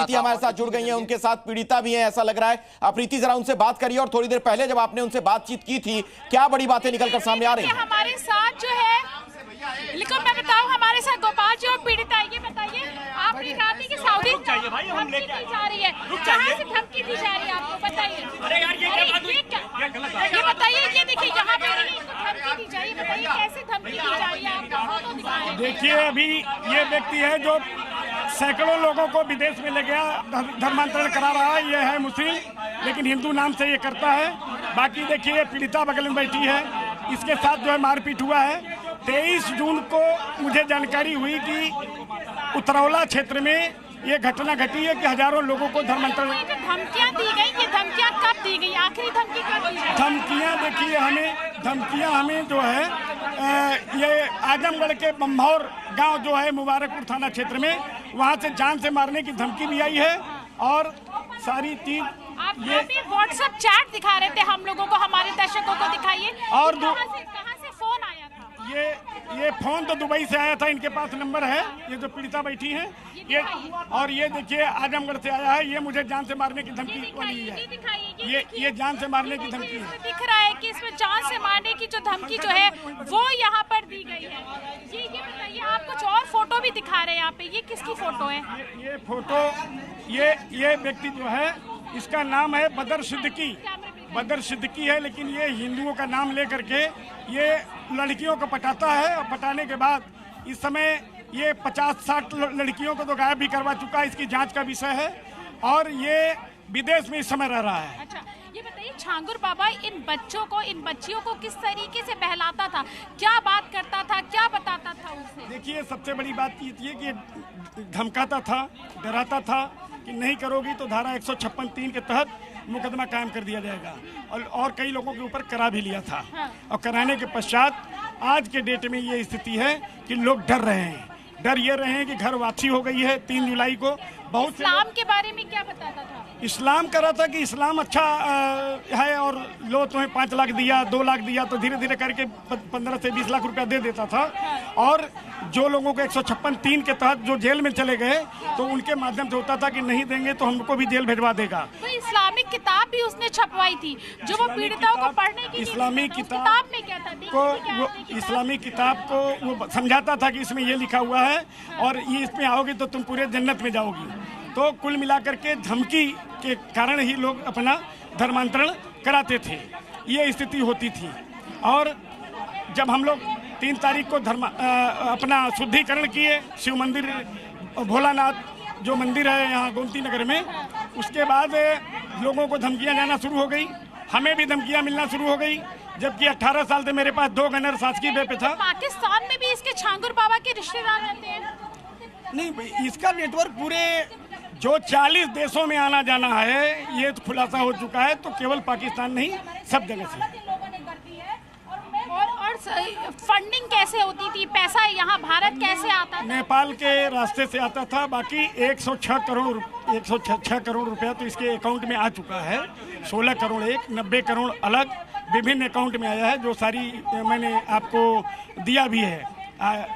प्रीति हमारे साथ जुड़ गई हैं, उनके साथ पीड़िता भी हैं ऐसा लग रहा है। प्रीति जरा उनसे बात करिए, और थोड़ी देर पहले जब आपने उनसे बातचीत की थी क्या बड़ी बातें निकलकर सामने आ रही हैं? हमारे साथ जो है, लेकिन मैं बताऊं, हमारे साथ गोपाल जी और पीड़िता, ये बताइए आपने कहा था कि सऊदी धमकी दी जा रही है, कहाँ से धमकी दी जा रही है आपको बताइए? ये बताइए, ये देखिए यहाँ पे धमकी दी जा रही है, बताइए कैसे धमकी दी जा रही है? आप देखिए, अभी ये व्यक्ति है जो सैकड़ों लोगों को विदेश में ले गया, धर्मांतरण करा रहा है। ये है मुस्लिम, लेकिन हिंदू नाम से ये करता है। बाकी देखिए पीड़िता बगल में बैठी है, इसके साथ जो है मारपीट हुआ है। 23 जून को मुझे जानकारी हुई कि उतरौला क्षेत्र में ये घटना घटी है कि हजारों लोगों को धर्मांतरण। धमकियां दी गई, ये धमकियां कब दी गई? आखिरी धमकी कब दी गई? धमकियां हमें जो है ये आजमगढ़ के बम्भौर गांव जो है मुबारकपुर थाना क्षेत्र में, वहां से जान से मारने की धमकी भी आई है। और सारी चीज आप ये व्हाट्सएप चैट दिखा रहे थे हम लोगों को, हमारे दर्शकों को दिखाइए। और कहां से फोन आया था? ये फोन तो दुबई से आया था, इनके पास नंबर है। ये जो पीड़िता बैठी है ये, और ये देखिए आजमगढ़ से आया है। ये मुझे जान से मारने की धमकी वाली है। ये जान से मारने की धमकी है। दिख रहा है कि इसमें जान से मारने की जो धमकी जो है वो यहाँ पर दी गई है। ये बताइए, आप कुछ और फोटो भी दिखा रहे हैं यहाँ पे, ये किसकी फोटो है? ये फोटो, ये व्यक्ति जो है इसका नाम है बदर सिद्दीकी है, लेकिन ये हिंदुओं का नाम लेकर के ये लड़कियों को पटाता है। और पटाने के बाद इस समय ये 50-60 लड़कियों को तो गायब भी करवा चुका है। इसकी जांच का विषय है, और ये विदेश में इस समय रह रहा है। अच्छा, ये बताइए छांगुर बाबा इन बच्चों को, इन बच्चियों को किस तरीके से बहलाता था, क्या बात करता था, क्या बताता था उसे? देखिए, सबसे बड़ी बात ये थी कि धमकाता था, डराता था कि नहीं करोगी तो धारा 156(3) के तहत मुकदमा कायम कर दिया जाएगा। और कई लोगों के ऊपर करा भी लिया था। हाँ। और कराने के पश्चात आज के डेट में ये स्थिति है कि लोग डर रहे हैं। डर ये रहे हैं कि घर वापसी हो गई है 3 जुलाई को। बहुत इस्लाम के बारे में क्या बताता था? इस्लाम कह रहा था कि इस्लाम अच्छा है, और लो तुम्हें 5 लाख दिया, 2 लाख दिया, तो धीरे धीरे करके 15 से 20 लाख रुपया दे देता था। और जो लोगों को 156(3) के तहत जो जेल में चले गए, तो उनके माध्यम से होता था कि नहीं देंगे तो हमको भी जेल भिजवा देगा। तो इस्लामिक किताब भी उसने छपवाई थी जो वो पीड़िताओं को पढ़ने की। इस्लामी किताब में क्या था? इस्लामी किताब को वो समझाता था कि इसमें ये लिखा हुआ है, और ये इसमें आओगे तो तुम पूरे जन्नत में जाओगी। तो कुल मिलाकर के धमकी के कारण ही लोग अपना धर्मांतरण कराते थे, ये स्थिति होती थी। और जब हम लोग 3 तारीख को अपना शुद्धिकरण किए शिव मंदिर, भोलानाथ जो मंदिर है यहाँ गोमती नगर में, उसके बाद लोगों को धमकियाँ जाना शुरू हो गई, हमें भी धमकियाँ मिलना शुरू हो गई। जबकि 18 साल से मेरे पास 2 गनर शासकीय वे पे था। पाकिस्तान में भी इसके छांगुर बाबा के रिश्तेदार रहते हैं? नहीं, इसका नेटवर्क पूरे जो 40 देशों में आना जाना है, ये तो खुलासा हो चुका है। तो केवल पाकिस्तान नहीं, सब जगह से। और फंडिंग कैसे होती थी? पैसा यहाँ भारत कैसे आता था? नेपाल के रास्ते से आता था। बाकी 106 करोड़ रुपया तो इसके अकाउंट में आ चुका है। 16 करोड़ एक, 90 करोड़ अलग विभिन्न अकाउंट में आया है, जो सारी मैंने आपको दिया भी है।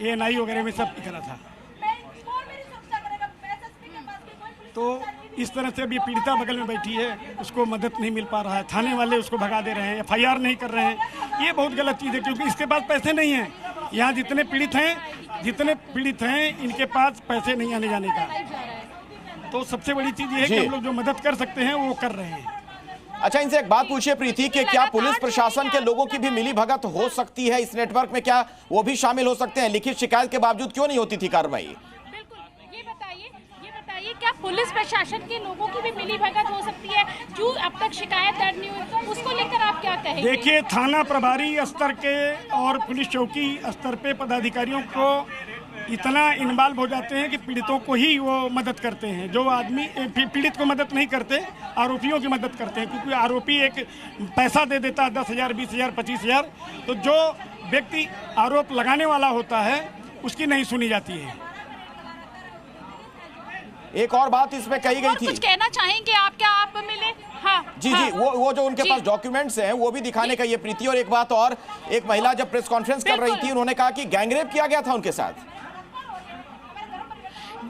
ANI वगैरह में सब करा था। तो इस तरह से अभी पीड़िता बगल में बैठी है, उसको मदद नहीं मिल पा रहा है। थाने वाले उसको भगा दे रहे हैं, FIR नहीं कर रहे हैं। ये बहुत गलत चीज़ है, क्योंकि इसके पास पैसे नहीं हैं। यहाँ जितने पीड़ित हैं इनके पास पैसे नहीं आने जाने का। तो सबसे बड़ी चीज़ ये है कि हम लोग जो मदद कर सकते हैं वो कर रहे हैं। अच्छा, इनसे एक बात पूछिए प्रीति कि क्या पुलिस प्रशासन के लोगों की भी मिली भगत हो सकती है इस नेटवर्क में? क्या वो भी शामिल हो सकते हैं? लिखित शिकायत के बावजूद क्यों नहीं होती थी कार्रवाई? क्या पुलिस प्रशासन के लोगों की भी मिली भगत हो सकती है? जो अब तक शिकायत दर्ज नहीं हुई, उसको लेकर आप क्या कहेंगे? देखिए, थाना प्रभारी स्तर के और पुलिस चौकी स्तर पे पदाधिकारियों को इतना इन्वॉल्व हो जाते हैं कि पीड़ितों को ही वो मदद करते हैं। जो आदमी पीड़ित को मदद नहीं करते, आरोपियों की मदद करते हैं। क्योंकि आरोपी एक पैसा दे देता है 10,000, 20,000, 25,000, तो जो व्यक्ति आरोप लगाने वाला होता है उसकी नहीं सुनी जाती है। एक और बात इसमें कही गई थी, कुछ कहना चाहेंगे आप? क्या आप मिले? हाँ, जी हाँ, जी, वो जो उनके पास डॉक्यूमेंट्स हैं वो भी दिखाने का ये प्रीति। और एक बात और, एक महिला जब प्रेस कॉन्फ्रेंस कर रही थी, उन्होंने कहा कि गैंगरेप किया गया था उनके साथ।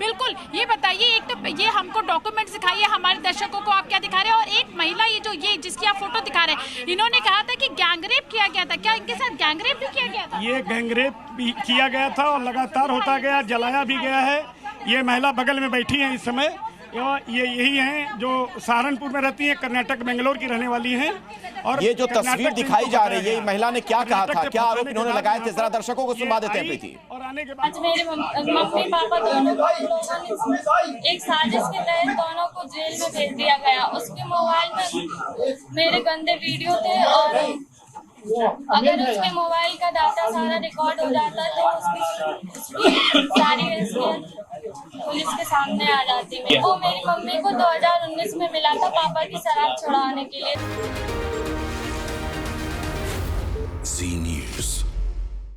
बिल्कुल, ये बताइए, एक तो ये हमको डॉक्यूमेंट दिखाइए, हमारे दर्शकों को आप क्या दिखा रहे हैं। और एक महिला ये जिसकी आप फोटो दिखा रहे हैं, इन्होंने कहा था कि गैंगरेप किया गया था। क्या इनके साथ गैंगरेप भी किया गया था? ये गैंगरेप भी किया गया था और लगातार होता गया, जलाया भी गया है। ये महिला बगल में बैठी है इस समय, ये यही हैं जो सहारनपुर में रहती हैं, कर्नाटक बेंगलोर की रहने वाली हैं। और ये जो तस्वीर दिखाई जा रही है, महिला ने क्या कहा था, क्या आरोप इन्होंने लगाए थे, जरा दर्शकों को सुनवा देते हैं प्रीति। और आने के बाद मेरे मम्मी पापा दोनों को लोगों ने एक साजिश के तहत दोनों को जेल में भेज दिया गया। उसके मोबाइल में मेरे गंदे वीडियो थे और अगर उसके मोबाइल का डाटा सारा रिकॉर्ड हो जाता तो उसकी सारी पुलिस के सामने आ जाती। वो मेरी मम्मी को 2019 में मिला था पापा की शराब छुड़ाने के लिए।